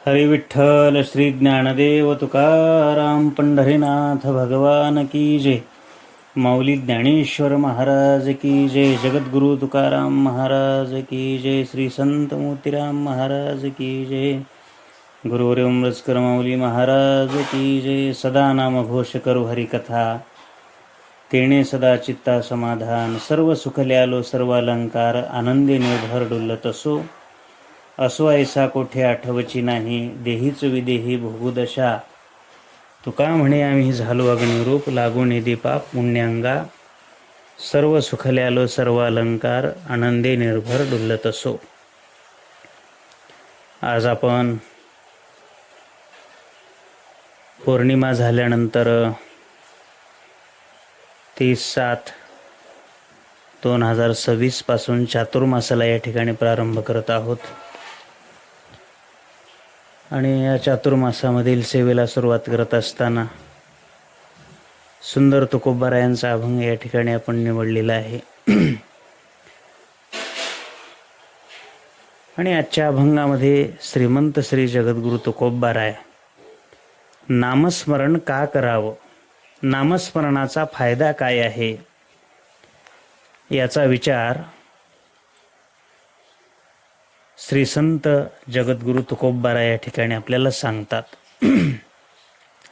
हरी विठ्ठल श्री ज्ञानदेव तुकाराम पंढरीनाथ भगवान की जय. माऊली ज्ञानेश्वर महाराज की जय. जगद्गुरु तुकाराम महाराज की जय. श्री संत मोतीराम महाराज की जय. गुरुवर्य उमरसकर माऊली महाराज की जय. सदा नाम घोष करू हरिकथा, तेणे सदा चित्ता समाधान. सर्व सुखले आलो सर्व अलंकार, आनंदे निर्भर डुलत असो. असो ऐसा कोठे आठवची नाही, देहीच विदेही भोगुदशा. तुका म्हणे आम्ही झालो अग्निरूप, लागून येदे पाप पुण्यांगा. सर्व सुखले आलो सर्व अलंकार, आनंदे निर्भर डुलत असो. आज आपण पौर्णिमा झाल्यानंतर 30/7/2026 पासून चातुर्मासाला या ठिकाणी प्रारंभ करत आहोत. आणि या चातुर्मासामधील सेवेला सुरुवात करत असताना सुंदर तुकोबारायांचा अभंग या ठिकाणी आपण निवडलेला आहे. आणि आजच्या अभंगामध्ये श्रीमंत श्री जगद्गुरु तुकोबाराय नामस्मरण का करावं, नामस्मरणाचा फायदा काय आहे, याचा विचार श्री संत जगद्गुरु तुकोबाराय या ठिकाणी आपल्याला सांगतात.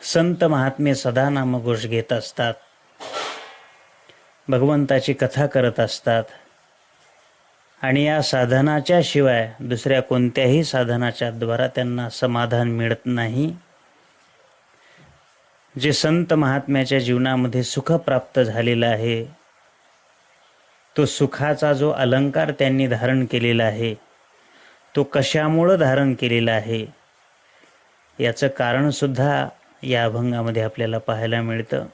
संत महात्मे सदा नामघोष घेत असतात, भगवंताची कथा करत असतात. आणि या साधनाच्या शिवाय दुसऱ्या कोणत्याही साधनाच्या द्वारा त्यांना समाधान मिळत नाही. जे संत महात्म्याच्या जीवनामध्ये सुख प्राप्त झालेलं आहे, तो सुखाचा जो अलंकार त्यांनी धारण केलेला आहे, तो कशामुळं धारण केलेला आहे याचं कारण सुद्धा या अभंगामध्ये आपल्याला पाहायला मिळतं.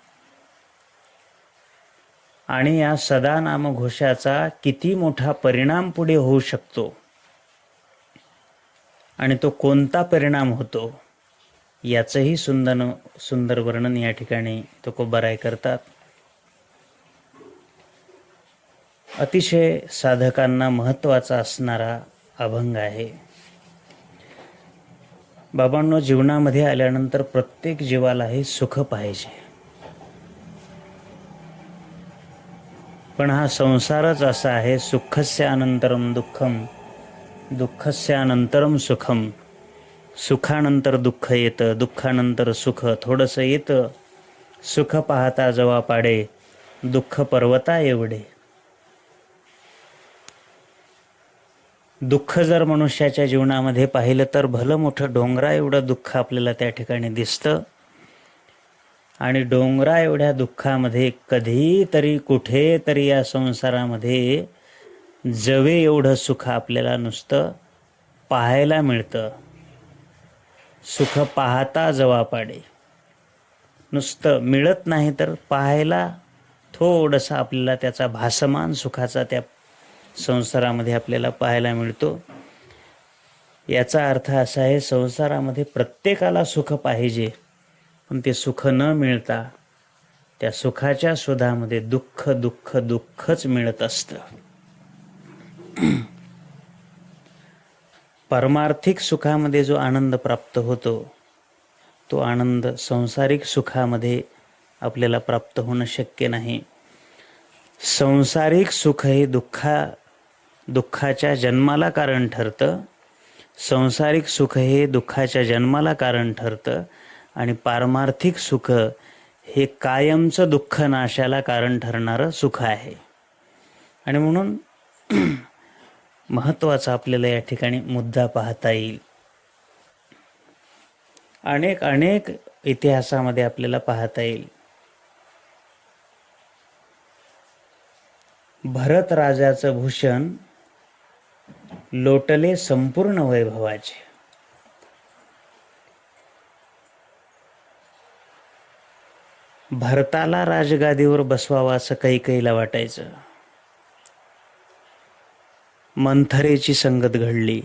आणि या सदा नामघोषाचा किती मोठा परिणाम पुढे होऊ शकतो आणि तो कोणता परिणाम होतो याचंही सुंदर वर्णन या ठिकाणी तुकोबाराय करतात. अतिशय साधकांना महत्त्वाचा असणारा अभंग आहे. बाबांनो, जीवनामध्ये आल्यानंतर प्रत्येक जीवाला हे सुख पाहिजे, पण हा संसारच असा आहे. सुखस्य अनंतरम दुःखम, दुःखस्य अनंतरम सुखम. सुखानंतर दुःख येतं, दुःखानंतर सुख थोडंसं येतं. सुख पाहता जवा पाडे, दुःख पर्वता एवढे. दुःख जर मनुष्याच्या जीवनामध्ये पाहिलं तर भलं मोठं डोंगरा एवढं दुःख आपल्याला त्या ठिकाणी दिसतं. आणि डोंगरा एवढ्या दुःखामध्ये कधीतरी कुठेतरी या संसारामध्ये जवे एवढं सुख आपल्याला नुसतं पाहायला मिळतं. सुख पाहता जवा पाडे, नुसतं मिळत नाही तर पाहायला थोडंसं आपल्याला त्याचा भासमान सुखाचा त्या संसारामध्ये आपल्याला पाहायला मिळतो. याचा अर्थ असा आहे, संसारामध्ये प्रत्येकाला सुख पाहिजे, पण ते सुख न मिळता त्या सुखाच्या शोधामध्ये दुःख दुःख दुःखच मिळत असतं. परमार्थिक सुखामध्ये जो आनंद प्राप्त होतो, तो आनंद सांसारिक सुखामध्ये आपल्याला प्राप्त होणं शक्य नाही. सांसारिक सुख हे दुःखाच्या जन्माला कारण ठरतं. सांसारिक सुख हे दुःखाच्या जन्माला कारण ठरतं. आणि पारमार्थिक सुख हे कायमचं दुःख नाशाला कारण ठरणारं सुख आहे. आणि म्हणून महत्त्वाचा आपल्याला या ठिकाणी मुद्दा पाहता येईल. अनेक इतिहासामध्ये आपल्याला पाहता येईल. भरत राजाचं भूषण लोटले संपूर्ण वैभवाचे. भरताला राजगादीवर बसवावं असं कैकेयीला वाटायचं. मंथरेची संगत घडली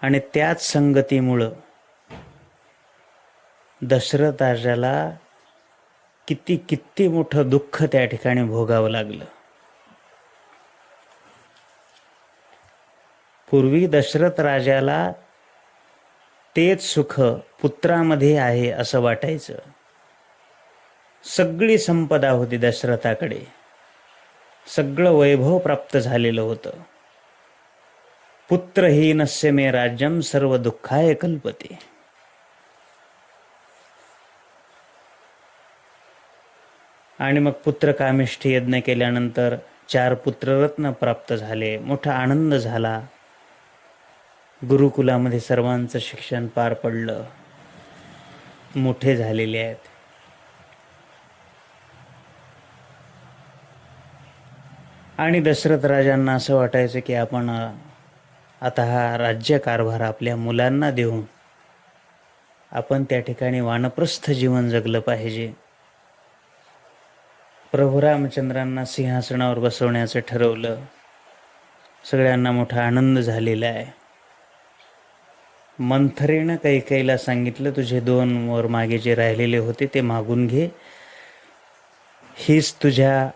आणि त्याच संगतीमुळं दशरथ राजाला किती मोठं दुःख त्या ठिकाणी भोगावं लागलं. पूर्वी दशरथ राजाला तेच सुख पुत्रामध्ये आहे असं वाटायचं. सगळी संपदा होती दशरथाकडे, सगळं वैभव प्राप्त झालेलं होतं. पुत्रहीनस्य मे राज्यम सर्व दुःखाय कल्पते. आणि मग पुत्र कामिष्ठी यज्ञ केल्यानंतर 4 पुत्ररत्न प्राप्त झाले. मोठा आनंद झाला. गुरुकुलामध्ये सर्वांचं शिक्षण पार पडलं. मोठे झालेले आहेत. आणि दशरथ राजांना असं वाटायचं की आपण आता हा राज्यकारभार आपल्या मुलांना देऊन आपण त्या ठिकाणी वानप्रस्थ जीवन जगलं पाहिजे. प्रभू रामचंद्रांना सिंहासनावर बसवण्याचं ठरवलं. सगळ्यांना मोठा आनंद झालेला आहे. मंथरेनं कैकेयीला सांगितलं, तुझे 2 वर मागे जे राहिलेले होते ते मागून घे. हीच तुझ्या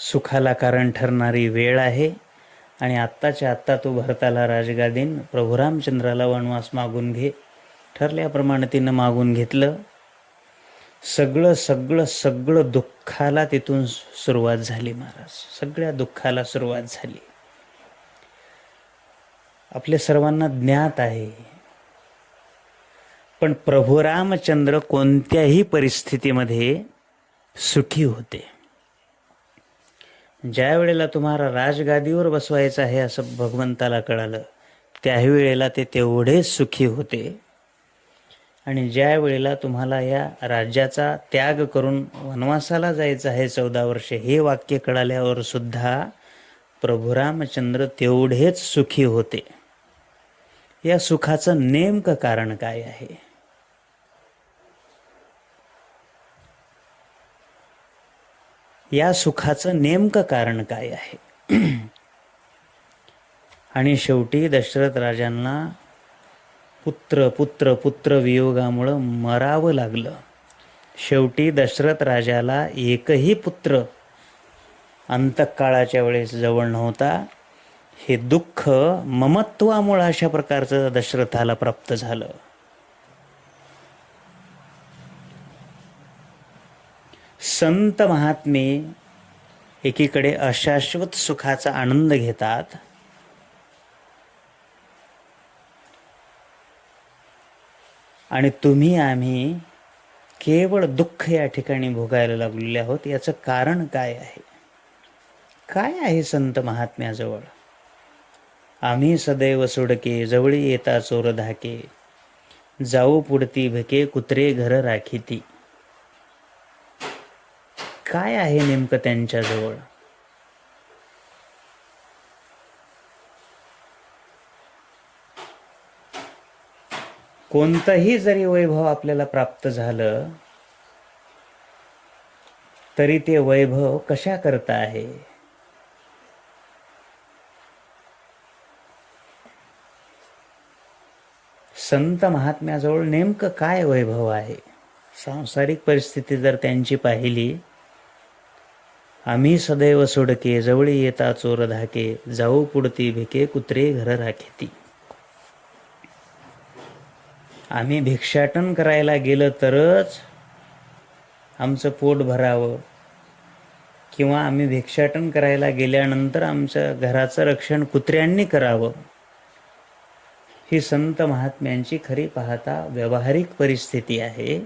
सुखाला कारण ठरणारी वेळ आहे. आणि आत्ताच्या आत्ता तू भरताला राजगादीन, प्रभू रामचंद्राला वनवास मागून घे. ठरल्याप्रमाणे तिनं मागून घेतलं. सगळं दुःखाला तिथून सुरुवात झाली महाराज. सगळ्या दुःखाला सुरुवात झाली. आपल्या सर्वांना ज्ञात आहे. पण प्रभू रामचंद्र कोणत्याही परिस्थितीमध्ये सुखी होते. ज्या वेळेला तुम्हाला राजगादीवर बसवायचं आहे असं भगवंताला कळालं, त्यावेळेला ते तेवढेच सुखी होते. आणि ज्या वेळेला तुम्हाला या राज्याचा त्याग करून वनवासाला जायचं आहे 14 वर्षे, हे वाक्य कळाल्यावर सुद्धा प्रभू रामचंद्र तेवढेच सुखी होते. या सुखाचं नेमकं कारण काय आहे? या सुखाचं नेमकं कारण काय आहे? आणि शेवटी दशरथ राजांना पुत्र वियोगामुळं मरावं लागलं. शेवटी दशरथ राजाला एकही पुत्र अंतकाळाच्या वेळेस जवळ नव्हता. हे दुःख ममत्वामुळे अशा प्रकारचं दशरथाला प्राप्त झालं. संत महात्मे एकीकडे अशाश्वत सुखाचा आनंद घेतात, आणि तुम्ही आम्ही केवळ दुःख या ठिकाणी भोगायला लागलेले आहोत. याचं कारण काय आहे? काय आहे संत महात्म्याजवळ? आम्ही सदैव सोडके, जवळी येता चोर धाके, जाऊ पुढती भके, कुत्रे घर राखीती. काय आहे नेमकं त्यांच्याजवळ? कोणतंही जरी वैभव आपल्याला प्राप्त झालं तरी ते वैभव कशा करता आहे? संत महात्म्याजवळ नेमकं काय वैभव आहे? सांसारिक परिस्थिती जर त्यांची पाहिली, आम्ही सदैव सोडके, जवळी येता चोर धाके, जाऊ पुढती भिके, कुत्रे घर राखीती. आम्ही भिक्षाटन करायला गेलं तरच आमचं पोट भरावं, किंवा आम्ही भिक्षाटन करायला गेल्यानंतर आमच्या घराचं रक्षण कुत्र्यांनी करावं. ही संत महात्म्यांची खरी पाहता व्यावहारिक परिस्थिती आहे.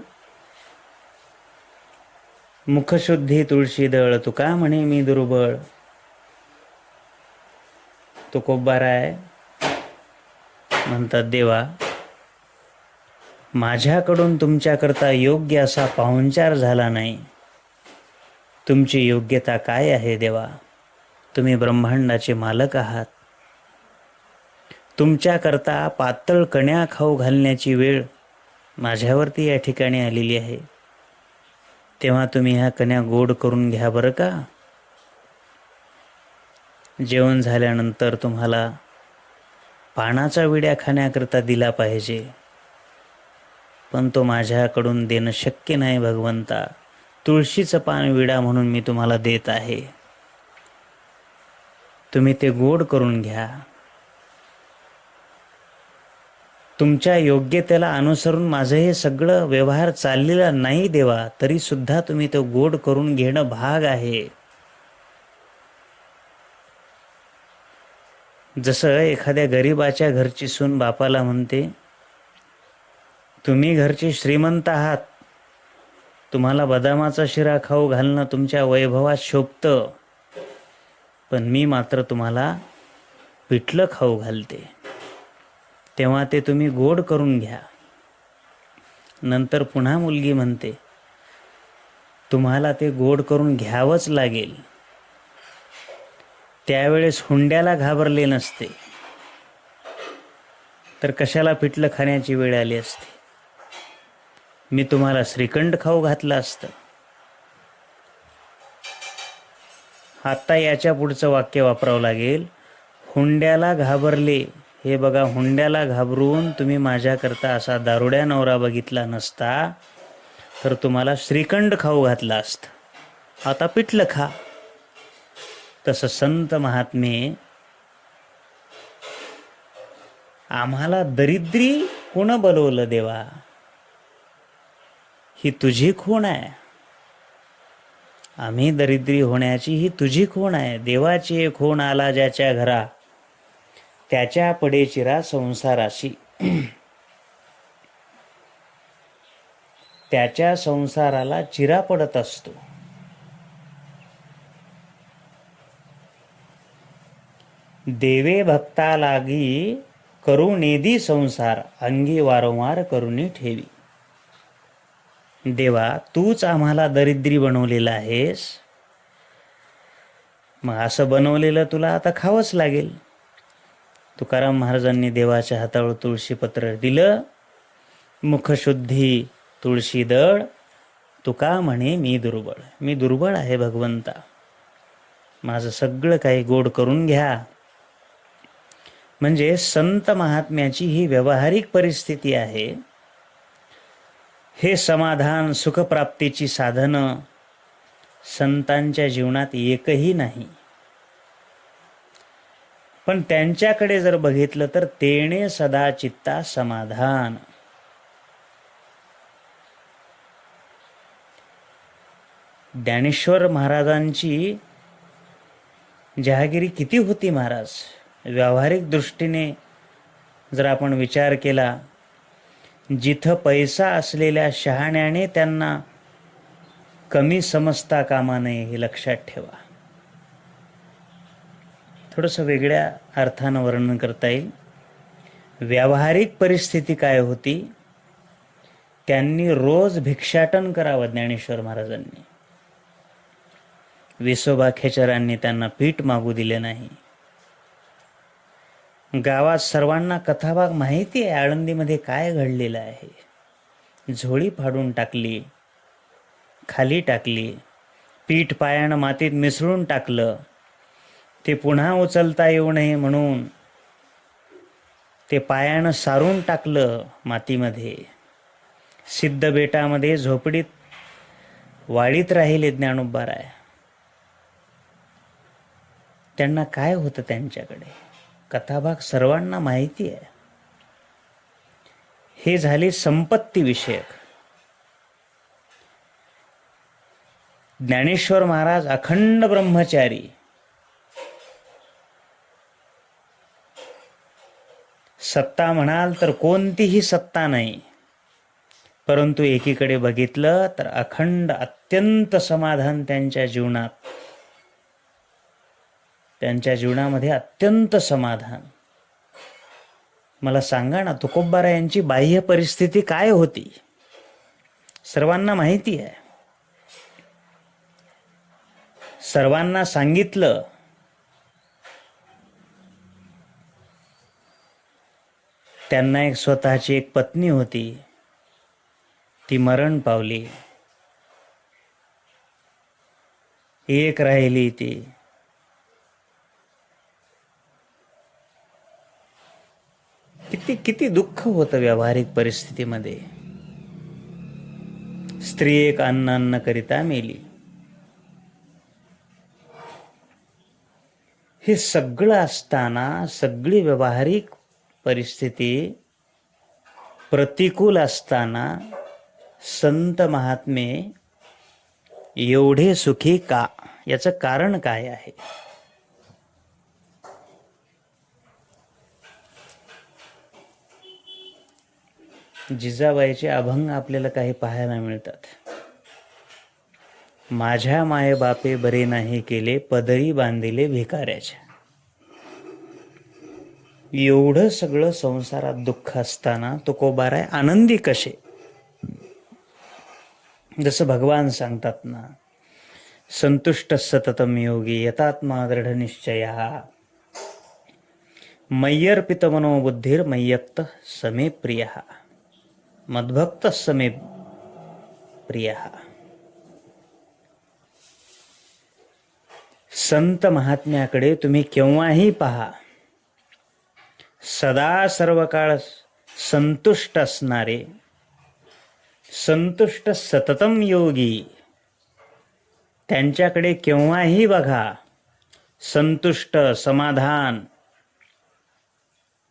मुखशुद्धी तुळशीदळ, तुका म्हणे मी दुर्बळ. तुकोबार आहे म्हणतात, देवा माझ्याकडून तुमच्याकरता योग्य असा पाहुणचार झाला नाही. तुमची योग्यता काय आहे देवा? तुम्ही ब्रह्मांडाचे मालक आहात. तुमच्याकरता पातळ कण्या खाऊ घालण्याची वेळ माझ्यावरती या ठिकाणी आलेली आहे. तेव्हा तुम्ही ह्या कण्या गोड करून घ्या बरं का. जेवण झाल्यानंतर तुम्हाला पानाचा विड्या खाण्याकरता दिला पाहिजे, पण तो माझ्याकडून देणं शक्य नाही भगवंता. तुळशीचं पान विडा म्हणून मी तुम्हाला देत आहे, तुम्ही ते गोड करून घ्या. तुमच्या योग्यतेला अनुसरून माझं हे सगळं व्यवहार चाललेला नाही देवा, तरी सुद्धा तुम्ही तो गोड करून घेणं भाग आहे. जसं एखाद्या गरीबाच्या घरची सून बापाला म्हणते, तुम्ही घरचे श्रीमंत आहात, तुम्हाला बदामाचा शिरा खाऊ घालणं तुमच्या वैभवात शोभतं, पण मी मात्र तुम्हाला पिठलं खाऊ घालते, तेव्हा ते तुम्ही गोड करून घ्या. नंतर पुन्हा मुलगी म्हणते, तुम्हाला ते गोड करून घ्यावंच लागेल. त्यावेळेस हुंड्याला घाबरले नसते तर कशाला पिठलं खाण्याची वेळ आली असते. मी तुम्हाला श्रीखंड खाऊ घातलं असतं. आता याच्या पुढचं वाक्य वापरावं लागेल, हुंड्याला घाबरले. हे बघा, हुंड्याला घाबरून तुम्ही माझ्याकरता असा दारुड्या नवरा बघितला नसता तर तुम्हाला श्रीखंड खाऊ घातला असतं. आता पिठलं खा. तसं संत महात्मे आम्हाला दरिद्री कोण बोलवलं देवा? ही तुझी खूण आहे. आम्ही दरिद्री होण्याची ही तुझी खूण आहे. देवाची एक खूण आला ज्याच्या घरा, त्याच्या पडे चिरा संसाराशी. त्याच्या संसाराला चिरा पडत असतो. देवे भक्ता लागी करुणेदी संसार, अंगी वारंवार करुणी ठेवी. देवा, तूच आम्हाला दरिद्री बनवलेला आहेस, मग असं बनवलेलं तुला आता खावंच लागेल. तुकाराम महाराजांनी देवाच्या हातावर तुळशीपत्र दिलं, मुखशुद्धी तुळशी दळ, तुका म्हणे मी दुर्बळ. मी दुर्बळ आहे भगवंता, माझं सगळं काही गोड करून घ्या. म्हणजे संत महात्म्याची ही व्यावहारिक परिस्थिती आहे. हे समाधान सुखप्राप्तीची साधनं संतांच्या जीवनात एकही नाही. पण त्यांच्याकडे जर बघितलं तर तेणे सदा चित्ता समाधान. ज्ञानेश्वर महाराजांची जहागिरी किती होती महाराज? व्यावहारिक दृष्टीने जर आपण विचार केला, जिथं पैसा असलेल्या शहाण्याने त्यांना कमी समजता कामा नये, हे लक्षात ठेवा. थोडंसं वेगळ्या अर्थानं वर्णन करता येईल. व्यावहारिक परिस्थिती काय होती? त्यांनी रोज भिक्षाटन करावं ज्ञानेश्वर महाराजांनी. विसोबा खेचरांनी त्यांना पीठ मागू दिले नाही. गावात सर्वांना कथाभाग माहिती आहे, आळंदीमध्ये काय घडलेलं आहे. झोळी फाडून टाकली, खाली टाकली, पीठ पायानं मातीत मिसळून टाकलं. ते पुन्हा उचलता येऊ नये म्हणून ते पायानं सारून टाकलं मातीमध्ये. सिद्ध बेटामध्ये झोपडीत वाळीत राहिले ज्ञानोबाराय. त्यांना काय होतं त्यांच्याकडे? कथाभाग सर्वांना माहिती आहे. हे झाले संपत्ती विषयक. ज्ञानेश्वर महाराज अखंड ब्रह्मचारी. सत्ता म्हणाल तर कोणतीही सत्ता नाही, परंतु एकीकडे बघितलं तर अखंड अत्यंत समाधान त्यांच्या जीवनात. त्यांच्या जीवनामध्ये अत्यंत समाधान. मला सांगा ना, तुकोबाराय यांची बाह्य परिस्थिती काय होती? सर्वांना माहिती आहे. सर्वांना सांगितलं. त्यांना एक स्वतःची एक पत्नी होती, ती मरण पावली. एक राहिली ती. किती किती दुःख होतं व्यावहारिक परिस्थितीमध्ये. स्त्री एक अन्न करिता मेली. हे सगळं असताना, सगळी व्यावहारिक परिस्थिती प्रतिकूल असताना संत महात्मे एवढे सुखी का? याचं कारण काय आहे? जिजाबाईचे अभंग आपल्याला काही पाहायला मिळतात. माझ्या माये बापे बरे नाही केले, पदरी बांधिले भिकाऱ्याच्या. एवढं सगळं संसारात दुःख असताना तुकोबाराय आनंदी कसे? जसं भगवान सांगतात ना, संतुष्ट सततम योगी यतात्मा दृढ निश्चया मय्यर्पित मनोबुद्धिर मय्यक्त समे प्रिय मद्भक्त समे प्रिय. संत महात्म्याकडे तुम्ही केव्हाही पहा, सदा सर्व काळ संतुष्ट असणारे, संतुष्ट सततम योगी, त्यांच्याकडे केव्हाही बघा संतुष्ट, समाधान.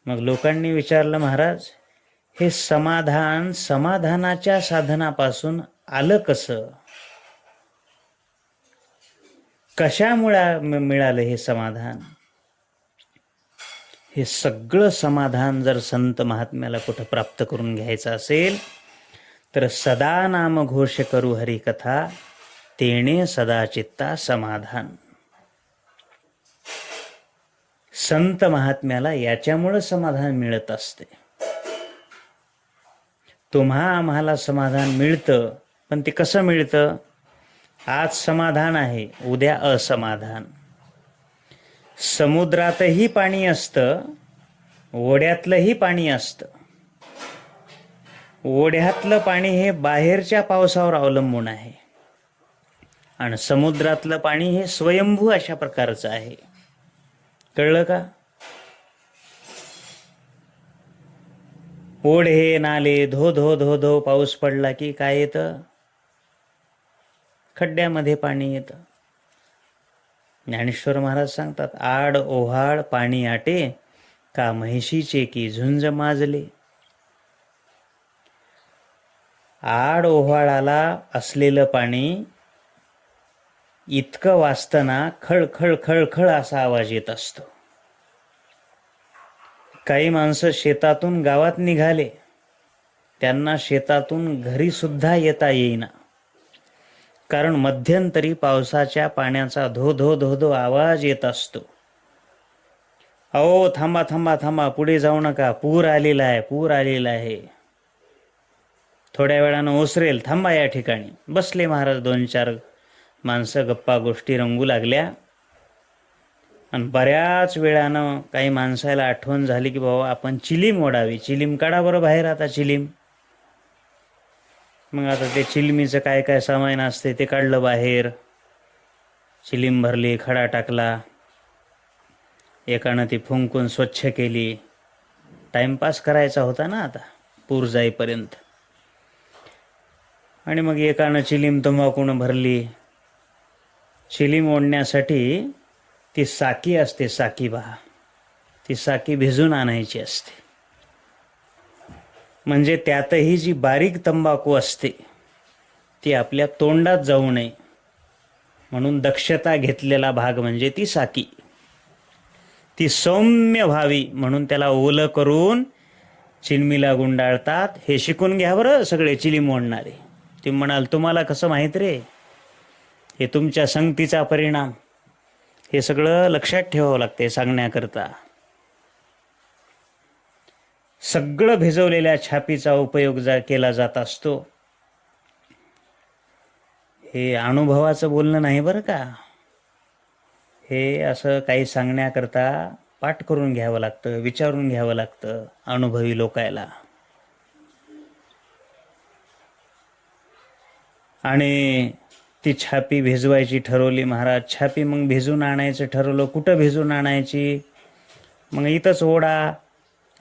मग लोकांनी विचारलं, महाराज हे समाधान समाधानाच्या साधनापासून आलं कसं? कशामुळे मिळालं हे समाधान? हे सगळं समाधान जर संत महात्म्याला कुठं प्राप्त करून घ्यायचं असेल तर सदा नाम घोष करू हरिकथा, तेणे सदा चित्ता समाधान. संत महात्म्याला याच्यामुळं समाधान मिळत असते. तुम्हा आम्हाला समाधान मिळतं, पण ते कसं मिळतं? आज समाधान आहे, उद्या असमाधान. समुद्रातही पाणी असतं, ओढ्यातलंही पाणी असतं. ओढ्यातलं पाणी हे बाहेरच्या पावसावर अवलंबून आहे आणि समुद्रातलं पाणी हे स्वयंभू अशा प्रकारचं आहे. कळलं का? ओढे नाले धो धो धो धो पाऊस पडला की काय येतं? खड्ड्यामध्ये पाणी येतं. ज्ञानेश्वर महाराज सांगतात, आड ओहाळ पाणी आटे, का म्हैशीचे की झुंज माजले. आड ओव्हाळाला असलेलं पाणी इतकं वाजताना खळ खळ खळ खळ असा आवाज येत असतो. काही माणसं शेतातून गावात निघाले, त्यांना शेतातून घरी सुद्धा येता येईना, कारण मध्यंतरी पावसाच्या पाण्याचा धो धो धो धो आवाज येत असतो. अहो थांबा थांबा थांबा, पुढे जाऊ नका, पूर आलेला आहे, पूर आलेला आहे. थोड्या वेळानं ओसरेल, थांबा या ठिकाणी. बसले महाराज, 2-4 माणसं गप्पा गोष्टी रंगू लागल्या. आणि बऱ्याच वेळानं काही माणसाला आठवण झाली की बाबा आपण चिलीम ओढावी. चिलीम काढा बरं बाहेर आता, चिलीम. मग आता ते चिलमीचं काय काय सामान असते ते काढलं बाहेर, चिलीम भरली, खडा टाकला, एकानं ती फुंकून स्वच्छ केली. टाइमपास करायचा होता ना आता पूर जाईपर्यंत. आणि मग एकानं चिलीम तंबाखून भरली. चिलीम ओढण्यासाठी ती साकी असते, साकी बहा, ती साकी भिजून आणायची असते. म्हणजे त्यातही जी बारीक तंबाखू असते ती आपल्या तोंडात जाऊ नये म्हणून दक्षता घेतलेला भाग म्हणजे ती साकी. ती सौम्य व्हावी म्हणून त्याला ओलं करून चिलमीला गुंडाळतात. हे शिकून घ्या बरं सगळे चिलीम ओढणारे. ते म्हणाल, तुम्हाला कसं माहीत रे? हे तुमच्या संगतीचा परिणाम. हे सगळं लक्षात ठेवावं लागते सांगण्याकरता. सगळं भिजवलेल्या छापीचा उपयोग केला जात असतो. हे अनुभवाचं बोलणं नाही बरं का. हे असं काही सांगण्याकरता पाठ करून घ्यावं लागतं, विचारून घ्यावं लागतं अनुभवी लोकायला. आणि ती छापी भिजवायची ठरवली महाराज. छापी मग भिजून आणायचं ठरवलं. कुठं भिजून आणायची? मग इथंच ओढा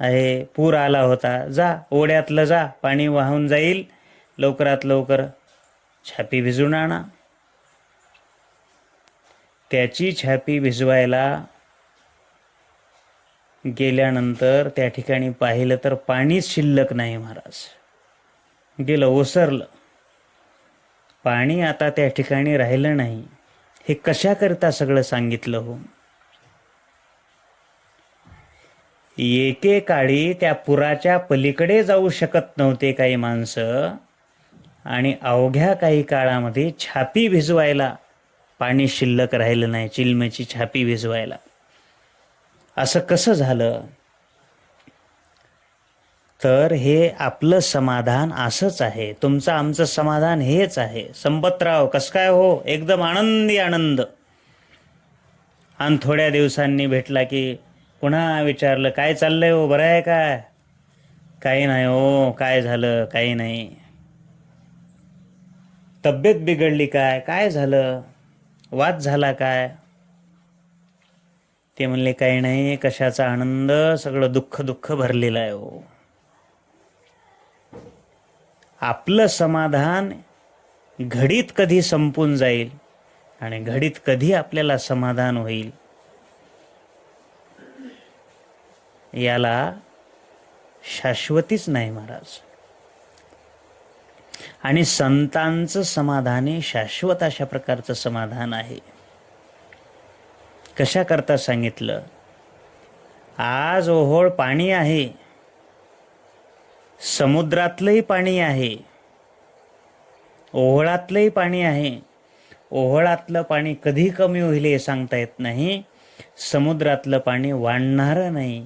आहे, पूर आला होता, जा ओढ्यातलं जा, पाणी वाहून जाईल, लवकरात लवकर छापी भिजून आणा. त्याची छापी भिजवायला गेल्यानंतर त्या ठिकाणी पाहिलं तर पाणीच शिल्लक नाही महाराज. गेलं, ओसरलं पाणी, आता त्या ठिकाणी राहिलं नाही. हे कशाकरता सगळं सांगितलं हो? एकेकाळी त्या पुराच्या पलीकडे जाऊ शकत नव्हते काही माणसं, आणि अवघ्या काही काळामध्ये छापी भिजवायला पाणी शिल्लक राहिलं नाही, चिलम्याची छापी भिजवायला. असं कसं झालं? तर हे आपलं समाधान असंच आहे. तुमचं आमचं समाधान हेच आहे. संपतराव कसं काय हो? एकदम आनंदी आनंद. आणि थोड्या दिवसांनी भेटला की पुन्हा विचारलं, काय चाललंय हो, बरं आहे काय? काही नाही हो. काय झालं? काही नाही. तब्येत बिघडली काय? काय झालं? वाद झाला काय? ते म्हणले, काही नाही. कशाचा आनंद, सगळं दुःख दुःख भरलेलं आहे हो. आपलं समाधान घडीत कधी संपून जाईल आणि घडीत कधी आपल्याला समाधान होईल, याला शाश्वतीच नाही महाराज. आणि संतांचं समाधान हे शाश्वत अशा प्रकारचं समाधान आहे. कशा करता सांगितलं? आज ओहोळ पाणी आहे, समुद्रातलंही पाणी आहे, ओहोळातलंही पाणी आहे. ओहोळातलं पाणी कधी कमी होईल हे सांगता येत नाही. समुद्रातलं पाणी वाढणार नाही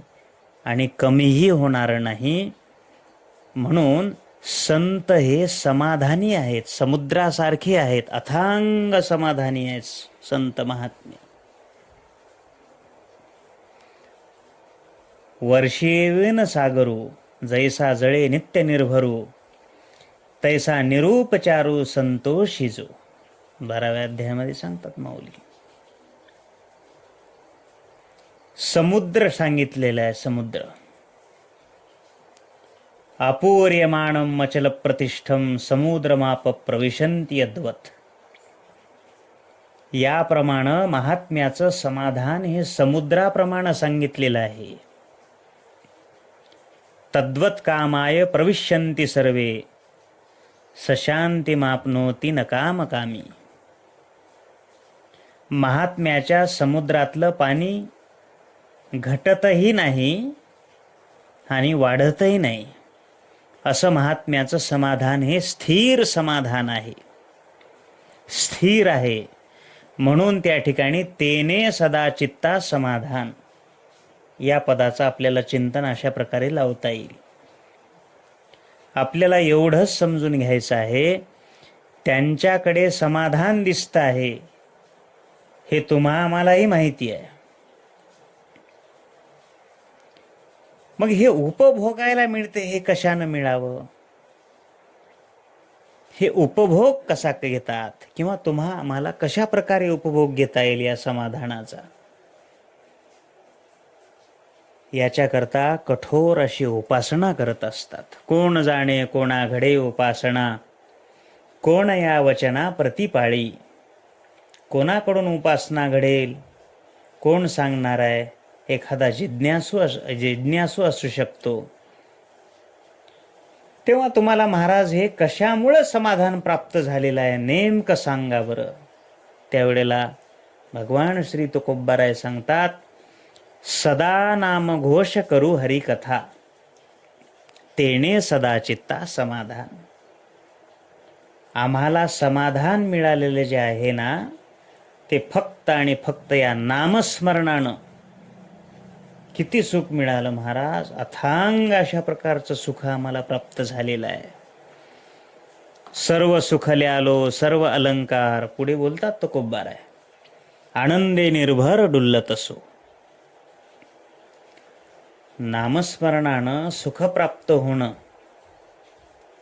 आणि कमीही होणार नाही. म्हणून संत हे समाधानी आहेत, समुद्रासारखे आहेत, अथांग समाधानी आहेत संत महात्मे. वर्षेवेन सागरू, जैसा जळे नित्य निर्भरू, तैसा निरूपचारू संतोषिजो. 12व्या अध्यायामध्ये सांगतात माऊली. समुद्र सांगितलेला आहे. समुद्र अपूर्यमाणं मचल प्रतिष्ठम समुद्रमाप प्रविशन्ति यद्वत्. याप्रमाणे महात्म्याचं समाधान हे समुद्राप्रमाणे सांगितलेलं आहे. तद्वत् कामाय प्रविशन्ति सर्वे सशांतिमाप्नोति न कामकामी. महात्म्याच्या समुद्रातलं पाणी घटतही नाही आणि वाढतही नाही. असं महात्म्याचं समाधान हे स्थिर समाधान आहे, स्थिर आहे. म्हणून त्या ठिकाणी तेने सदा चित्ता समाधान या पदाचं आपल्याला चिंतन अशा प्रकारे लावता येईल. आपल्याला एवढंच समजून घ्यायचं आहे, त्यांच्याकडे समाधान दिसतं आहे हे तुम्हा आम्हालाही माहिती आहे. मग हे उपभोगायला मिळते, हे कशानं मिळावं? हे उपभोग कसा घेतात, किंवा तुम्हा आम्हाला कशा प्रकारे उपभोग घेता येईल या समाधानाचा, याच्याकरता कठोर अशी उपासना करत असतात. कोण जाणे कोणा घडे उपासना, कोण या वचना प्रतिपाळी. कोणाकडून उपासना घडेल, कोण सांगणार आहे? एखादा जिज्ञासू असू शकतो. तेव्हा तुम्हाला महाराज हे कशामुळे समाधान प्राप्त झालेलं आहे नेमकं सांगा बरं. त्यावेळेला भगवान श्री तुकोबाराय सांगतात, सदा नाम घोष करू हरिकथा, तेने सदा चित्ता समाधान. आम्हाला समाधान मिळालेले जे आहे ना, ते फक्त आणि फक्त या नामस्मरणानं. किती सुख मिळालं महाराज, अथांग अशा प्रकारचं सुख आम्हाला प्राप्त झालेलं आहे. सर्व सुखले आलो सर्व अलंकार, पुढे बोलतात तुकोबाराय, आनंदे निर्भर डुल्लत असो. नामस्मरणानं सुख प्राप्त होणं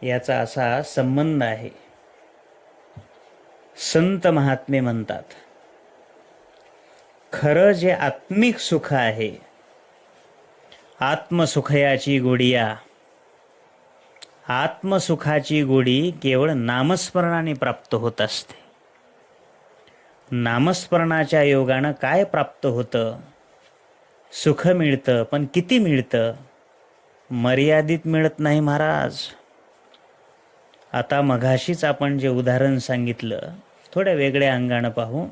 याचा असा संबंध आहे. संत महात्मे म्हणतात, खरं जे आत्मिक सुख आहे, आत्मसुखयाची गोडिया, आत्मसुखाची गोडी केवळ नामस्मरणाने प्राप्त होत असते. नामस्मरणाच्या योगानं काय प्राप्त होतं? सुख मिळतं, पण किती मिळतं? मर्यादित मिळत नाही महाराज. आता मघाशीच आपण जे उदाहरण सांगितलं, थोड्या वेगळ्या अंगानं पाहू.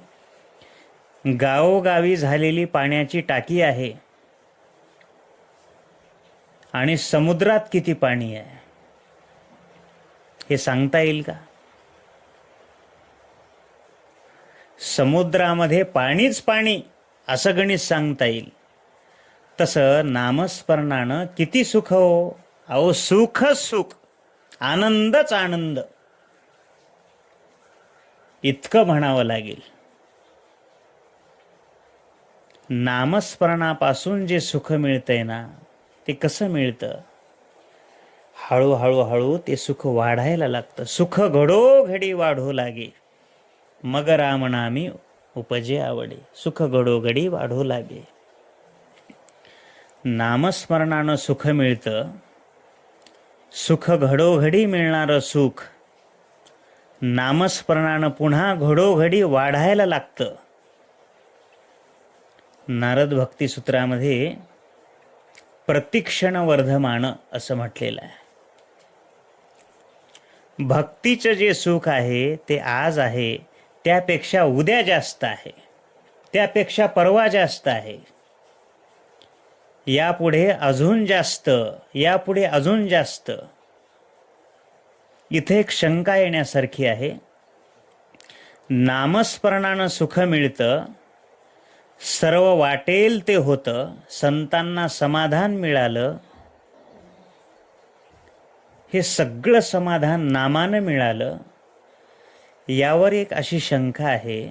गावोगावी झालेली पाण्याची टाकी आहे आणि समुद्रात किती पाणी आहे हे सांगता येईल का? समुद्रामध्ये पाणीच पाणी असं गणित सांगता येईल. तसं नामस्मरणानं किती सुख हो. अहो सुखच सुख, आनंदच आनंद, इतकं म्हणावं लागेल. नामस्मरणापासून जे सुख मिळतंय ना, ते कसं मिळतं? हळूहळू हळू ते सुख वाढायला लागतं. सुख घडोघडी वाढू लागे, मग राम नामी उपजे आवडे. सुख घडोघडी वाढू लागे. नामस्मरणानं सुख मिळतं. सुख घडोघडी मिळणारं सुख नामस्मरणानं पुन्हा घडोघडी वाढायला लागतं. नारद भक्तिसूत्रामध्ये प्रतिक्षण वर्धमान असं म्हटलेलं आहे. भक्तीचं जे सुख आहे ते आज आहे, त्यापेक्षा उद्या जास्त आहे, त्यापेक्षा परवा जास्त आहे, यापुढे अजून जास्त, यापुढे अजून जास्त. इथे एक शंका येण्यासारखी आहे. नामस्मरणानं सुख मिळतं, सर्व वाटेल ते होतं, संतांना समाधान मिळालं, हे सगळं समाधान नामानं मिळालं. यावर एक अशी शंका आहे,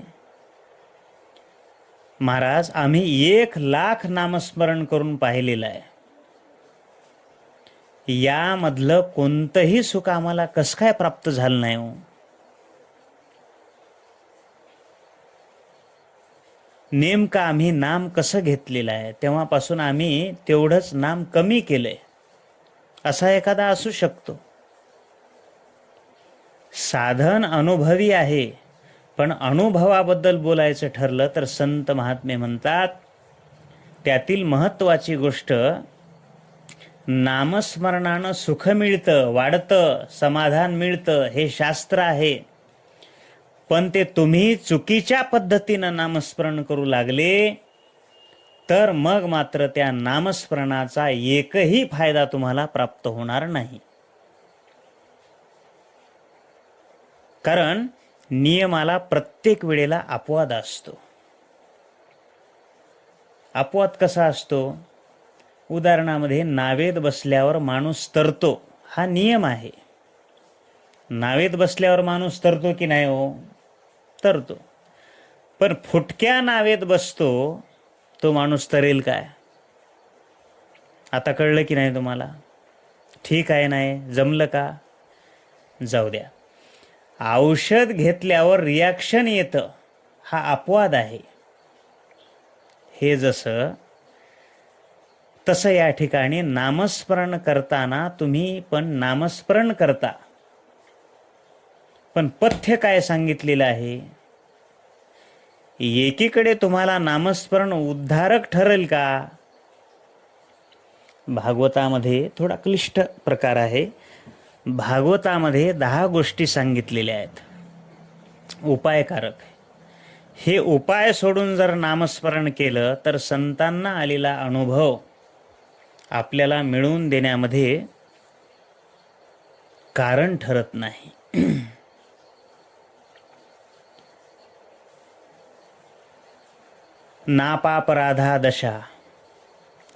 महाराज आम्ही 1,00,000 नामस्मरण करून पाहिलेलं आहे, यामधलं कोणतंही सुख आम्हाला कसं काय प्राप्त झालं नाही हो? नेमकं आम्ही नाम कसं घेतलेलं आहे, तेव्हापासून आम्ही तेवढंच नाम कमी केलंय, असा एखादा असू शकतो. साधन अनुभवी आहे, पण अनुभवाबद्दल बोलायचं ठरलं तर संत महात्मे म्हणतात त्यातील महत्त्वाची गोष्ट, नामस्मरणानं सुख मिळतं, वाढतं, समाधान मिळतं, हे शास्त्र आहे. पण ते तुम्ही चुकीच्या पद्धतीनं नामस्मरण करू लागले तर मग मात्र त्या नामस्मरणाचा एकही फायदा तुम्हाला प्राप्त होणार नाही. कारण नियमाला प्रत्येक वेळेला अपवाद असतो. अपवाद कसा असतो? उदाहरणामध्ये नावेत बसल्यावर माणूस तरतो, हा नियम आहे. नावेत बसल्यावर माणूस तरतो की नाही हो? तरतो. पण फुटक्या नावेत बसतो तो माणूस तरेल काय? आता कळलं की नाही तुम्हाला? ठीक आहे, नाही जमलं का? जाऊ द्या. औषध घेतल्यावर रिॲक्शन येतं, हा अपवाद आहे. हे जसं तसं या ठिकाणी नामस्मरण करताना तुम्ही पण नामस्मरण करता, पण पथ्य काय सांगितलेलं आहे? एकीकडे तुम्हाला नामस्मरण उद्धारक ठरेल का? भागवतामध्ये थोडा क्लिष्ट प्रकार आहे. भागवतामध्ये 10 गोष्टी सांगितलेल्या आहेत उपायकारक. हे उपाय सोडून जर नामस्मरण केलं तर संतांना आलेला अनुभव आपल्याला मिळवून देण्यामध्ये कारण ठरत नाही. नापापराधा दशा,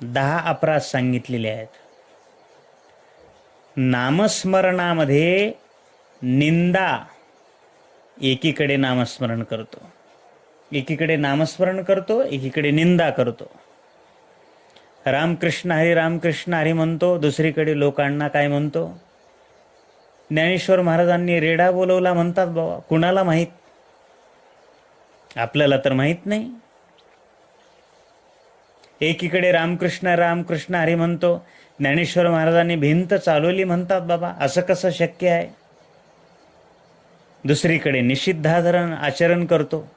10 अपराध सांगितलेले आहेत. नामस्मरणामध्ये निंदा, एकीकडे नामस्मरण करतो, एकीकडे नामस्मरण करतो, एकीकडे निंदा करतो. रामकृष्ण हरी म्हणतो, दुसरीकडे लोकांना काय म्हणतो? ज्ञानेश्वर महाराजांनी रेडा बोलवला म्हणतात बाबा. कुणाला माहीत? आपल्याला तर माहीत नाही. एकीकडे रामकृष्ण हरी म्हणतो, ज्ञानेश्वर महाराजांनी भिंत चालवली म्हणतात बाबा. असं कसं शक्य आहे? दुसरीकडे निषिद्धाचरण आचरण करतो.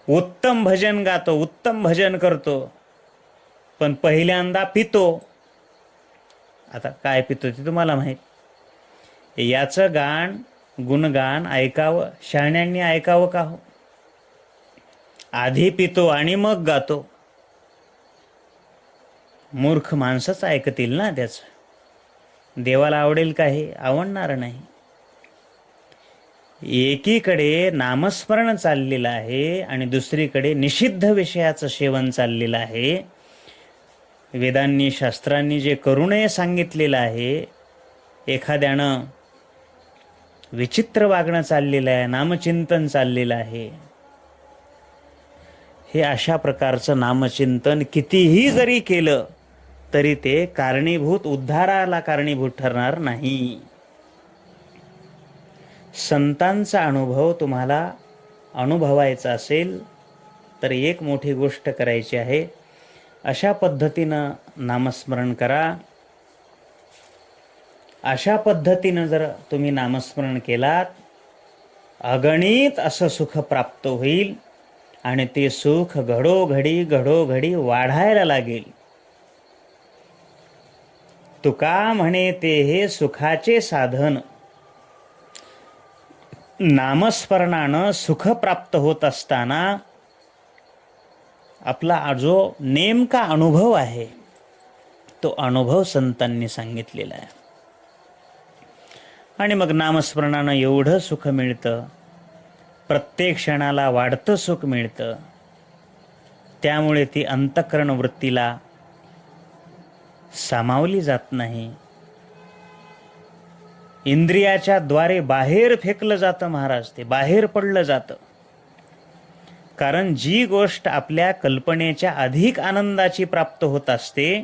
उत्तम भजन गातो, उत्तम भजन करतो, पण पहिल्यांदा पितो. आता काय पितो ते तुम्हाला माहीत. याचं गाण गुणगान ऐकावं, शहाण्यांनी ऐकावं का हो? आधी पितो आणि मग गातो. मूर्ख माणसंच ऐकतील ना त्याचं. देवाला आवडेल का हे? आवडणार नाही. एकीकडे नामस्मरण चाललेलं आहे आणि दुसरीकडे निषिद्ध विषयाचं सेवन चाललेलं आहे. वेदांनी शास्त्रांनी जे करू नये सांगितलेलं आहे, एखाद्यानं विचित्र वागणं चाललेलं आहे, नामचिंतन चाललेलं आहे. हे अशा प्रकारचं नामचिंतन कितीही जरी केलं तरी ते कारणीभूत, उद्धाराला कारणीभूत ठरणार नाही. संतांचा अनुभव तुम्हाला अनुभवायचा असेल तर एक मोठी गोष्ट करायची आहे. अशा पद्धतीनं नामस्मरण करा. अशा पद्धतीनं जर तुम्ही नामस्मरण केलात, अगणित असं सुख प्राप्त होईल आणि ते सुख घडोघडी वाढायला लागेल. तुका म्हणे ते हे सुखाचे साधन. नामस्मरणानं सुख प्राप्त होत असताना आपला जो नेमका अनुभव आहे तो अनुभव संतांनी सांगितलेला आहे. आणि मग नामस्मरणानं एवढं सुख मिळतं, प्रत्येक क्षणाला वाढतं सुख मिळतं. त्यामुळे ती अंतःकरण वृत्तीला सामावली जात नाही. इंद्रियाच्या द्वारे बाहेर फेकलं जातं महाराज, ते बाहेर पडलं जातं. कारण जी गोष्ट आपल्या कल्पनेच्या अधिक आनंदाची प्राप्त होत असते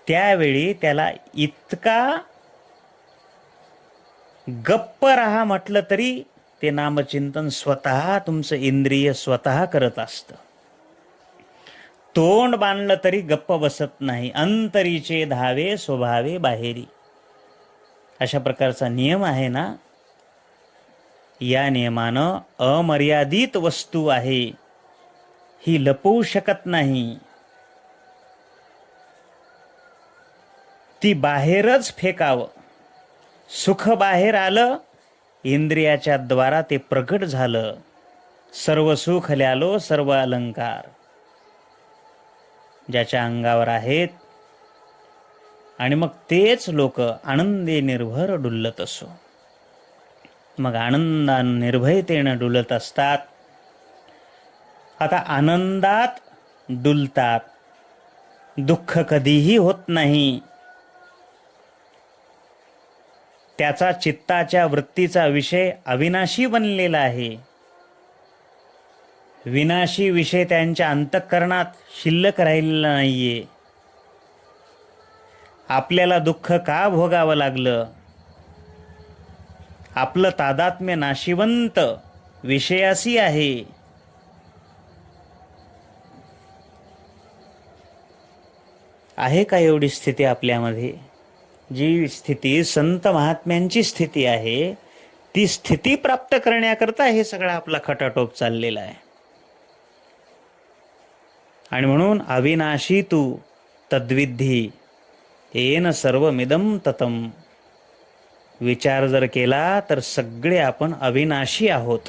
त्यावेळी त्याला इतका गप्प राहा म्हटलं तरी ते नामचिंतन स्वतः तुमचं इंद्रिय स्वतः करत असतं. तोंड बांधलं तरी गप्प बसत नाही. अंतरीचे धावे स्वभावे बाहेरी, अशा प्रकारचा नियम आहे ना. या नियमानं अमर्यादित वस्तू आहे, ही लपवू शकत नाही. ती बाहेरच फेकावं. सुख बाहेर आलं, इंद्रियाच्या द्वारा ते प्रकट झालं. सर्व सुख ल्यालो सर्व अलंकार ज्याच्या अंगावर आहेत, आणि मग तेच लोक आनंदे निर्भर डुलत असो. मग आनंदानं निर्भयतेनं डुलत असतात. आता आनंदात डुलतात, दुःख कधीही होत नाही. त्याचा चित्ताच्या वृत्तीचा विषय अविनाशी बनलेला आहे. विनाशी विषय त्यांच्या अंतःकरणात शिल्लक राहिलेला नाहीये. आपल्याला दुःख का भोगावं लागलं? आपलं तादात्म्य नाशिवंत विषयासी आहे. आहे का एवढी स्थिती आपल्यामध्ये? जी स्थिती संत महात्म्यांची स्थिती आहे, ती स्थिती प्राप्त करण्याकरता हे सगळं आपला खटाटोप चाललेला आहे. आणि म्हणून अविनाशी तू तद्विधी येन सर्वमिदं ततम. विचार जर केला तर सगळे आपण अविनाशी आहोत.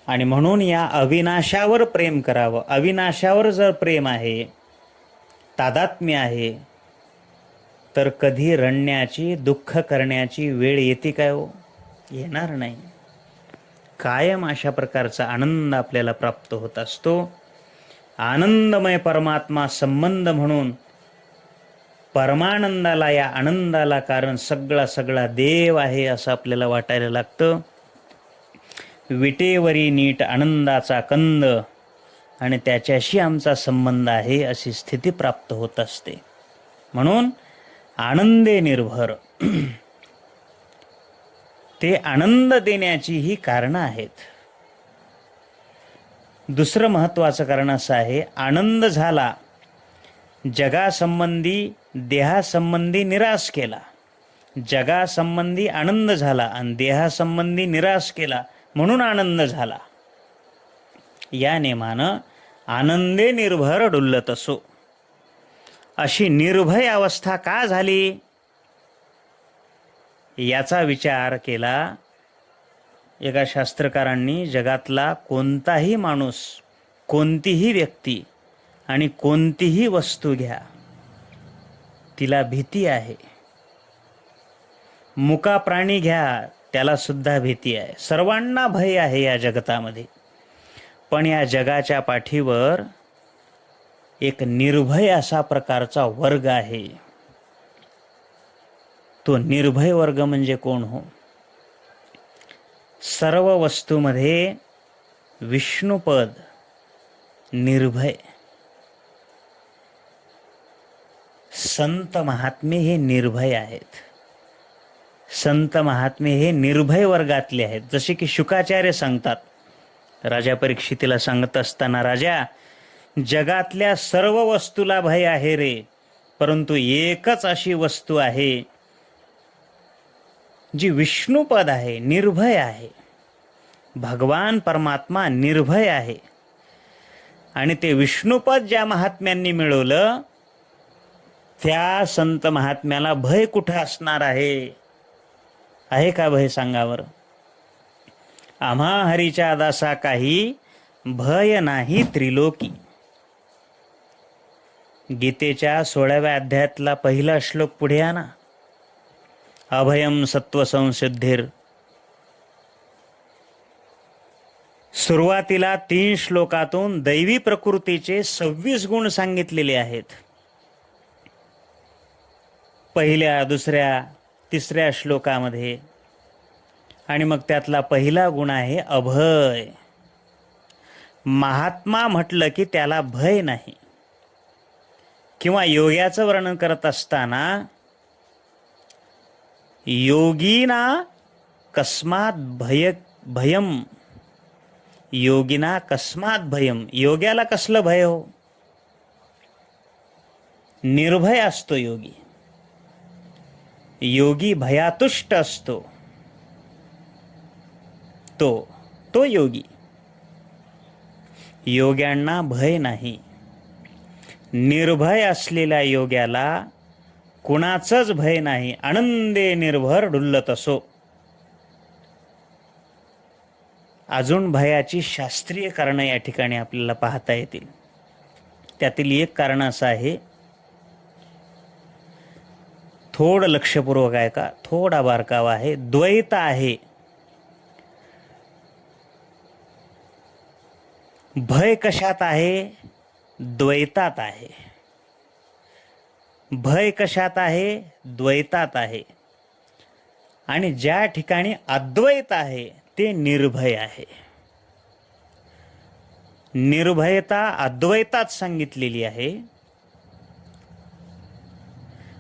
आणि म्हणून या अविनाशावर प्रेम करावं. अविनाशावर जर प्रेम आहे, तादात्म्य आहे, तर कधी रडण्याची, दुःख करण्याची वेळ येते काय हो? येणार नाही. कायम अशा प्रकारचा आनंद आपल्याला प्राप्त होत असतो. आनंदमय परमात्मा संबंध म्हणून परमानंदाला, या आनंदाला कारण सगळा देव आहे असं आपल्याला वाटायला लागतं. विटेवरी नीट आनंदाचा कंद, आणि त्याच्याशी आमचा संबंध आहे अशी स्थिती प्राप्त होत असते. म्हणून आनंदे निर्भर, ते आनंद देण्याची ही कारणं आहेत. दुसरं महत्त्वाचं कारण असं आहे, आनंद झाला, जगासंबंधी देहासंबंधी निराश केला, जगासंबंधी आनंद झाला आणि देहासंबंधी निराश केला म्हणून आनंद झाला. या नेमानं आनंदे निर्भर डुल्लत असो. अशी निर्भय अवस्था का झाली याचा विचार केला एका शास्त्रकारांनी. जगातला कोणताही माणूस, कोणतीही व्यक्ती आणि कोणतीही वस्तू घ्या, तिला भीती आहे. मुका प्राणी घ्या, त्याला सुद्धा भीती आहे. सर्वांना भय आहे या जगतामध्ये. पण या जगाच्या पाठीवर एक निर्भय असा प्रकारचा वर्ग आहे. तो निर्भय वर्ग म्हणजे कोण हो? सर्व वस्तूमध्ये विष्णुपद निर्भय. संत महात्मे हे निर्भय आहेत. संत महात्मे हे निर्भय वर्गातले आहेत. जसे की शुकाचार्य सांगतात, राजा परीक्षितीला सांगत असताना, राजा, जगातल्या सर्व वस्तूला भय आहे रे, परंतु एकच अशी वस्तू आहे जी विष्णुपद आहे, निर्भय आहे. भगवान परमात्मा निर्भय आहे. आणि ते विष्णुपद ज्या महात्म्यांनी मिळवलं त्या संत महात्म्याला भय कुठं असणार आहे? आहे का भय? सांगावर. आम्हा हरीच्या दासा काही भय नाही त्रिलोकी. गीतेच्या 16व्या अध्यायातला पहिला श्लोक पुढे आणा. अभयम सत्व संसिद्धीर. सुरुवातीला 3 श्लोकातून दैवी प्रकृतीचे 26 गुण सांगितलेले आहेत. पहिल्या, दुसऱ्या, तिसऱ्या श्लोकामध्ये. आणि मग त्यातला पहिला गुण आहे अभय. महात्मा म्हटलं की त्याला भय नाही. किंवा योग्याचं वर्णन करत असताना योगीना कस्मात भयम. योगिना कस्मात भयम. योग्याला कसलं भय हो? निर्भय असतो योगी. योगी भयातुष्ट असतो. तो योगी. योग्यांना भय नाही. निर्भय असलेल्या योग्याला कुणाचंच भय नाही. आनंदे निर्भर डुल्लत असो. अजून भयाची शास्त्रीय कारणं या ठिकाणी आपल्याला पाहता येतील. त्यातील एक कारण असं आहे, थोडं लक्षपूर्वक आहे का, थोडा बारकावा आहे. द्वैत आहे. भय कशात आहे? द्वैतात आहे. भय कशात आहे? द्वैतात आहे. आणि ज्या ठिकाणी अद्वैत आहे ते निर्भय आहे. निर्भयता अद्वैतात सांगितलेली आहे.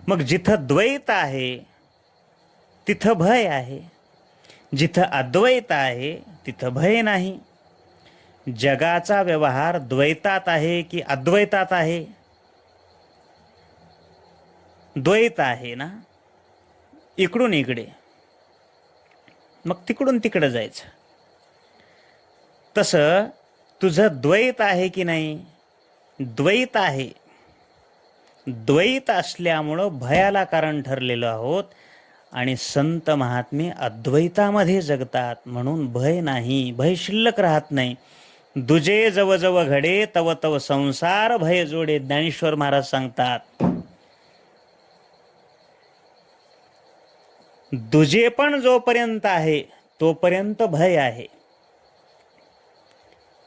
मग जिथं द्वैत आहे तिथं भय आहे. जिथं अद्वैत आहे तिथं भय नाही. जगाचा व्यवहार द्वैतात आहे की अद्वैतात आहे? द्वैत आहे ना. इकडून इकडे, मग तिकडून तिकडे जायचं. तसं तुझं द्वैत आहे की नाही? द्वैत आहे. द्वैत असल्यामुळं भयाला कारण ठरलेलो आहोत. आणि संत महात्मे अद्वैतामध्ये जगतात म्हणून भय नाही. भय शिल्लक राहत नाही. दुजे जव जव घडे तव तव संसार भय जोडे. ज्ञानेश्वर महाराज सांगतात, दुजे पण जोपर्यंत आहे तोपर्यंत भय आहे.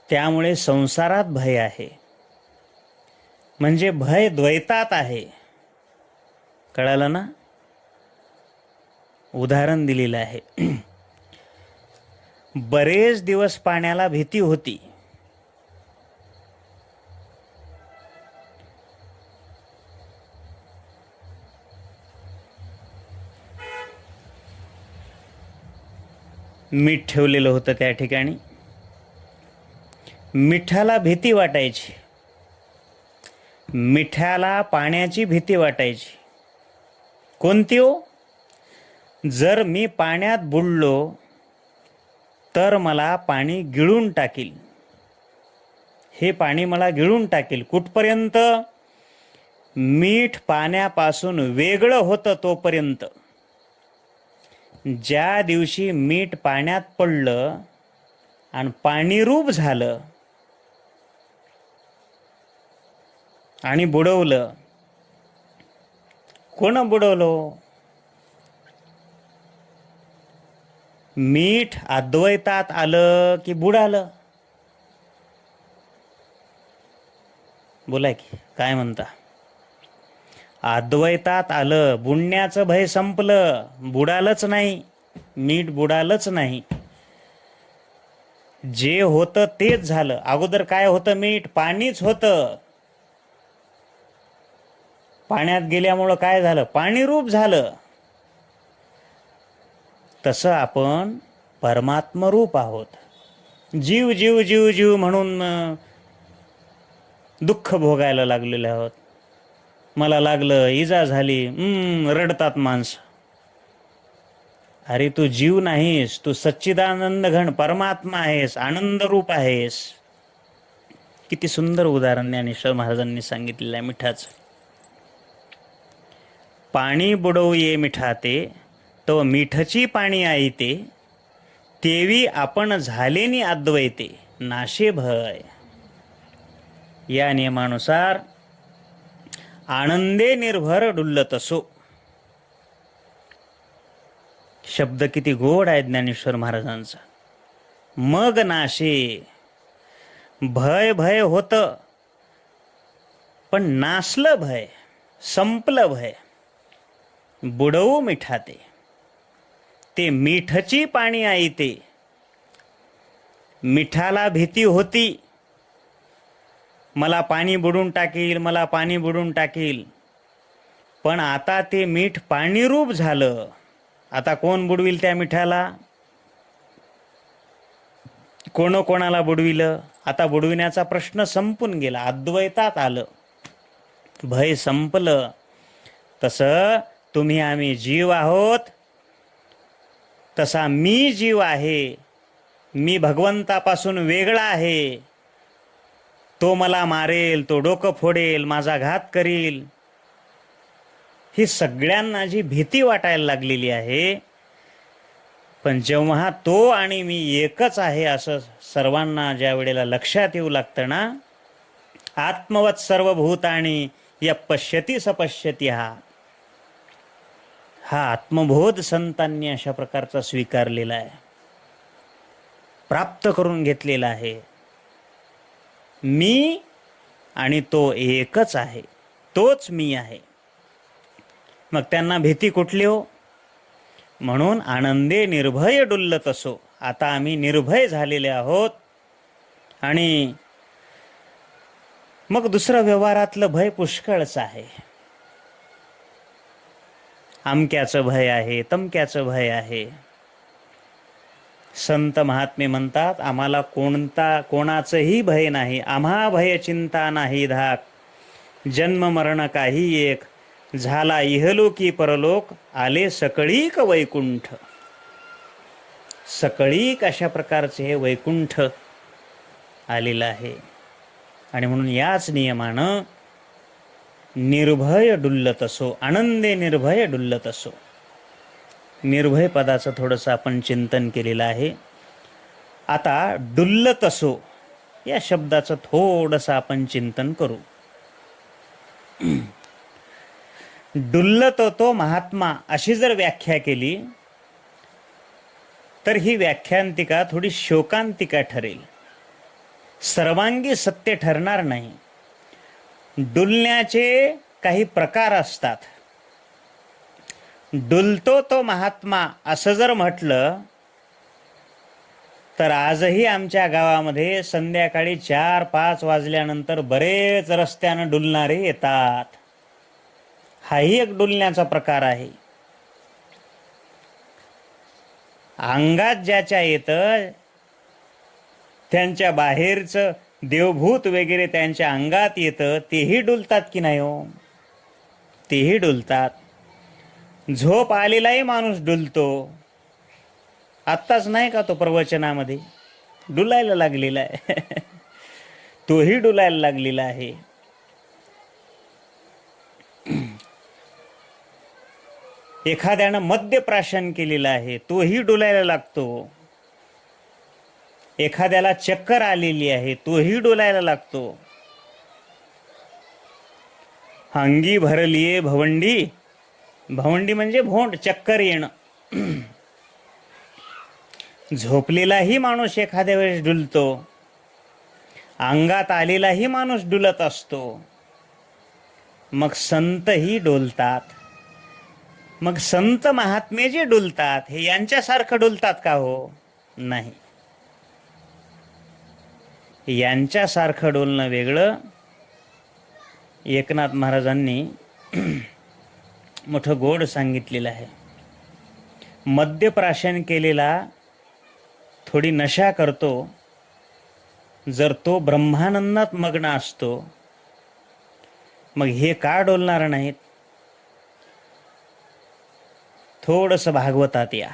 त्यामुळे संसारात भय आहे. म्हणजे भय द्वैतात आहे. कळालं ना? उदाहरण दिलेलं आहे. बरेच दिवस पाण्याला भीती होती. मीठ ठेवलेलं होतं त्या ठिकाणी. मिठाला भीती वाटायची. मिठाला पाण्याची भीती वाटायची. कोणती हो? जर मी पाण्यात बुडलो तर मला पाणी गिळून टाकील, हे पाणी मला गिळून टाकील. कुठपर्यंत? मीठ पाण्यापासून वेगळं होतं तोपर्यंत. ज्या दिवशी मीठ पाण्यात पडलं आणि पाणीरूप झालं आणि बुडवलं. कोण बुडवलं? मीठ अद्वैतात आलं की बुडालं? बोला की काय म्हणता? अद्वैतात आलं, बुडण्याचं भय संपलं, बुडालच नाही, मीठ बुडालच नाही. जे होतं तेच झालं. अगोदर काय होतं? मीठ पाणीच होतं. पाण्यात गेल्यामुळं काय झालं? पाणीरूप झालं. तसं आपण परमात्मरूप आहोत. जीव जीव जीव जीव म्हणून दुःख भोगायला लागलेले आहोत. मला लागलं, इजा झाली, रडतात माणसं. अरे तू जीव नाहीस, तू सच्चिदानंद घन परमात्मा आहेस, आनंद रूप आहेस. किती सुंदर उदाहरण ज्ञानेश्वर महाराजांनी सांगितलेलं आहे मिठाचं. पाणी बुडवू ये मिठाते, तो मिठची पाणी आईते, तेवी आपण झालेनी अद्वैते, नाशे भय. या नियमानुसार आनंदे निर्भर डुल्लत असो. शब्द किती गोड आहे ज्ञानेश्वर महाराजांचा. मग नाशे. भय भय होतं पण नासलं भय, संपलं भय. बुडवू मिठाते, ते मिठची पाणी आईते. मिठाला भीती होती, मला पाणी बुडून टाकील, मला पाणी बुडून टाकील. पण आता ते मीठ पाणीरूप झालं. आता कोण बुडविल त्या मिठाला? कोणाला बुडविलं? आता बुडविण्याचा प्रश्न संपून गेला, अद्वैतात आलं, भय संपलं. तसं तुम्ही आम्ही जीव आहोत, तसा मी जीव आहे. मी भगवंतापासून वेगळा आहे. तो मला मारेल, तो डोकं फोडेल, माझा घात करील, ही सगळ्यांना जी भीती वाटायला लागलेली आहे. पण जेव्हा तो आणि मी एकच आहे असं सर्वांना ज्या वेळेला लक्षात येऊ लागतं ना, आत्मवत सर्वभूतानि य पश्यति स पश्यति, हा आत्मबोध संतांनी अशा प्रकारचा स्वीकारलेला आहे, प्राप्त करून घेतलेला आहे. मी आणि तो एकच आहे, तोच मी आहे. मग त्यांना भीती कुठली हो? म्हणून आनंदे निर्भय डुल्लत असो. आता आम्ही निर्भय झालेले आहोत. आणि मग दुसरं व्यवहारातलं भय पुष्कळच आहे. अमक्याचं भय आहे, तमक्याचं भय आहे. संत महात्मे म्हणतात, आम्हाला कोणाचंही भय नाही. आम्हा भय चिंता नाही धाक, जन्म मरण काही एक, झाला इहलोकी परलोक, आले सकळीक वैकुंठ. सकळीक अशा प्रकारचे हे वैकुंठ आलेलं आहे. आणि म्हणून याच नियमानं निर्भय डुल्लत असो, आनंदे निर्भय डुल्लत असो. निर्भय पदाचं थोडंसं आपण चिंतन केलेलं आहे. आता डुल्लत असो या शब्दाचं थोडंसं आपण चिंतन करू. डुल्लत तो महात्मा अशी जर व्याख्या केली तर ही व्याख्यांतिका थोडी शोकांतिका ठरेल, सर्वांगी सत्य ठरणार नाही. डुलण्याचे काही प्रकार असतात. डुलतो तो महात्मा असं जर म्हटलं तर आजही आमच्या गावामध्ये संध्याकाळी 4-5 वाजल्यानंतर बरेच रस्त्यानं डुलणारे येतात. हाही एक डुलण्याचा प्रकार आहे. अंगात ज्याच्या येतं त्यांच्या बाहेरचं देवभूत वगैरे त्यांच्या अंगात येतं, तेही डुलतात की नाही हो? तेही डुलतात. झोप आलेलाही माणूस डुलतो. आत्ताच नाही का तो प्रवचनामध्ये डुलायला लागलेला आहे. तोही डुलायला लागलेला आहे. एखाद्यानं मद्यप्राशन केलेलं आहे, तोही डोलायला लागतो. एखाद्याला चक्कर आलेली आहे, तोही डोलायला लागतो. अंगी भरलीये भवंडी, भवंडी म्हणजे भोंड, चक्कर येणं. झोपलेलाही माणूस एखाद्या वेळेस डुलतो. अंगात आलेलाही माणूस डुलत असतो. मग संतही डोलतात. मग संत महात्मे जे डुलतात, हे यांच्यासारखं डुलतात का हो? नाही. यांच्यासारखं डोलणं वेगळं. एकनाथ महाराजांनी मोठं गोड सांगितलेलं आहे. मद्यप्राशन केलेला थोडी नशा करतो, जर तो ब्रह्मानंदात मग्न असतो, मग हे का डोलणार नाहीत? थोडंसं भागवतात या.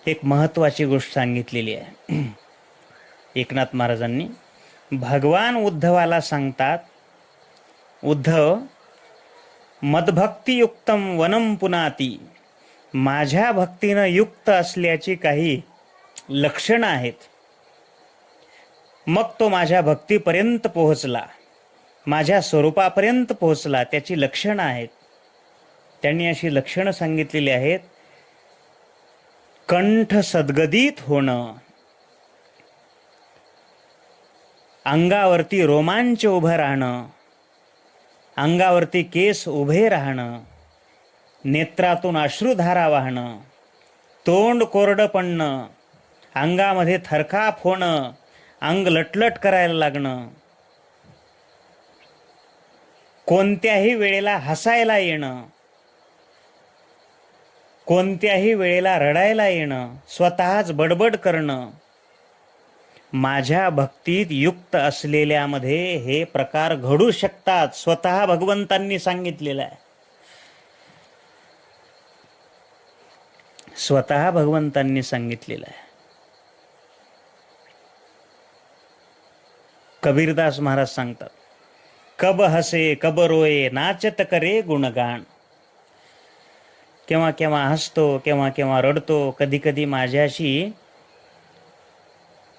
एक महत्वाची गोष्ट सांगितलेली आहे एकनाथ महाराजांनी. भगवान उद्धवाला सांगतात, उद्धव, मदभक्तियुक्तम वनम पुनाती, माझ्या भक्तीनं युक्त असल्याची काही लक्षणं आहेत. मग तो माझ्या भक्तीपर्यंत पोहोचला, माझ्या स्वरूपापर्यंत पोहोचला, त्याची लक्षणं आहेत. त्यांनी अशी लक्षणं सांगितलेली आहेत. कंठ सद्गदित होणं, अंगावरती रोमांच उभं राहणं, अंगावरती केस उभे राहणं, नेत्रातून अश्रुधारा वाहणं, तोंड कोरडं पडणं, अंगामध्ये थरकाप होणं, अंग लटलट करायला लागणं, कोणत्याही वेळेला हसायला येणं, कोणत्याही वेळेला रडायला येणं, स्वतःच बडबड करणं. माझ्या भक्तीत युक्त असलेल्यामध्ये हे प्रकार घडू शकतात. स्वतः भगवंतांनी सांगितलेलं आहे. स्वतः भगवंतांनी सांगितलेलं आहे. कबीरदास महाराज सांगतात, कब हसे कब रोये नाचत करे गुणगान. केव्हा केव्हा हसतो, केव्हा केव्हा रडतो, कधी कधी माझ्याशी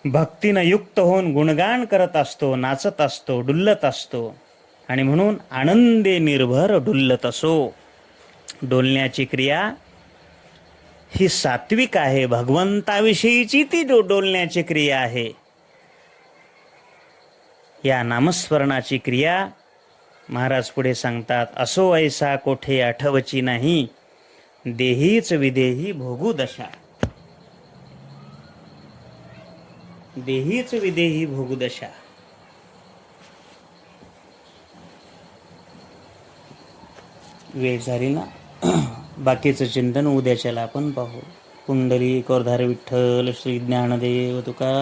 भक्तीनं युक्त होऊन गुणगान करत असतो, नाचत असतो, डुल्लत असतो. आणि म्हणून आनंदे निर्भर डुल्लत असो. डोलण्याची क्रिया ही सात्विक आहे. भगवंताविषयीची ती डोलण्याची क्रिया आहे. या नामस्मरणाची क्रिया महाराज पुढे सांगतात, असो ऐसा कोठे आठवची नाही, देहीच विदेही भोगू दशा. देहीच विदेही भोगू दशा. वेळ झाली ना. बाकीचं चिंतन उद्याच्याला आपण पाहू. पुंडलिक वरधार विठ्ठल श्री ज्ञानदेव तुका